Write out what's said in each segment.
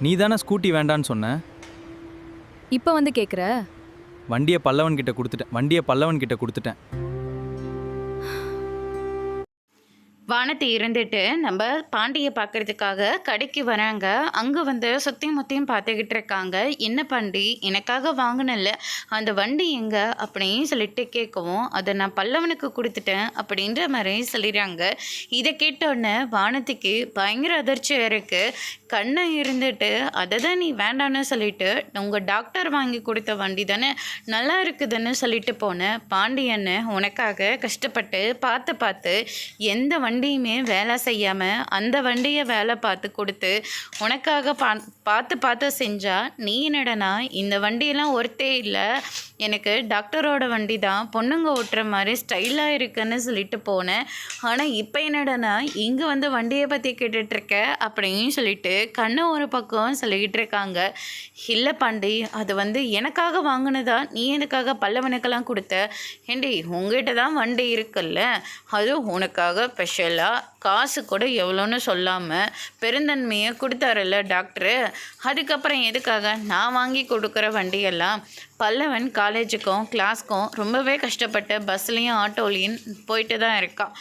நீ தானே ஸ்கூட்டி வேண்டான்னு சொன்ன. இப்போ வந்து கேட்குற? வண்டியை பல்லவன் கிட்ட கொடுத்துட்டேன். வானத்தை இருந்துட்டு நம்ம பாண்டியை பார்க்கறதுக்காக கடைக்கு வராங்க. அங்கே வந்து சுற்றி முத்தியும் பார்த்துக்கிட்டு இருக்காங்க. என்ன பாண்டி, எனக்காக வாங்கினல அந்த வண்டி எங்கே அப்படின்னு சொல்லிட்டு கேட்கவும், அதை நான் பல்லவனுக்கு கொடுத்துட்டேன் அப்படின்ற மாதிரி சொல்லிடுறாங்க. இதை கேட்டோடனே வானத்துக்கு பயங்கர அதிர்ச்சியாக இருக்குது. கண்ணை இருந்துட்டு அதை தான் நீ வேண்டான்னு சொல்லிட்டு உங்கள் டாக்டர் வாங்கி கொடுத்த வண்டி தானே நல்லா இருக்குதுன்னு சொல்லிட்டு போனேன். பாண்டியன்னு உனக்காக கஷ்டப்பட்டு பார்த்து எந்த வண்டியுமே வேலை செய்யாமல் அந்த வண்டியை வேலை பார்த்து கொடுத்து உனக்காக பார்த்து செஞ்சா நீ என்னடனா இந்த வண்டியெல்லாம் ஒருத்தே இல்லை, எனக்கு டாக்டரோட வண்டி தான் பொண்ணுங்க ஓட்டுற மாதிரி ஸ்டைலாக இருக்குன்னு சொல்லிட்டு போனேன். ஆனால் இப்போ என்னடனா இங்கே வந்து வண்டியை பற்றி கேட்டுட்ருக்க அப்படின்னு சொல்லிட்டு கண்ணு ஒரு பக்கம் சொல்லிக்கிட்டு இருக்காங்க. இல்லை பாண்டி, அது வந்து எனக்காக வாங்கினதா, நீ எனக்காக பல்லவனுக்கெல்லாம் கொடுத்த. ஏண்டி உங்ககிட்ட தான் வண்டி இருக்குல்ல, அதுவும் உனக்காக ஸ்பெஷலாக காசு கூட எவ்வளோன்னு சொல்லாமல் பெருந்தன்மையை கொடுத்தாருல்ல டாக்டரு, அதுக்கப்புறம் எதுக்காக நான் வாங்கி கொடுக்குற வண்டியெல்லாம் பல்லவன் காலேஜுக்கும் கிளாஸ்க்கும் ரொம்பவே கஷ்டப்பட்டு பஸ்லேயும் ஆட்டோலையும் போயிட்டு தான் இருக்கான்.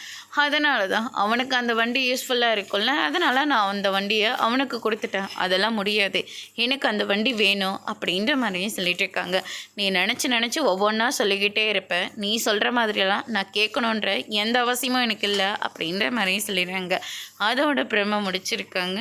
அதனால தான் அவனுக்கு அந்த வண்டி யூஸ்ஃபுல்லாக இருக்கும்ல, அதனால் நான் அந்த வண்டியை அவனுக்கு கொடுத்துட்டேன். அதெல்லாம் முடியாது, எனக்கு அந்த வண்டி வேணும் அப்படின்ற மாதிரியும் சொல்லிட்டு இருக்காங்க. நீ நினச்சி ஒவ்வொன்றா சொல்லிக்கிட்டே இருப்பேன், நீ சொல்கிற மாதிரியெல்லாம் நான் கேட்கணுன்ற எந்த அவசியமும் எனக்கு இல்லை அப்படின்ற மாதிரியும் சொல்லிடுறாங்க. அதோட பிரம முடிச்சிருக்காங்க.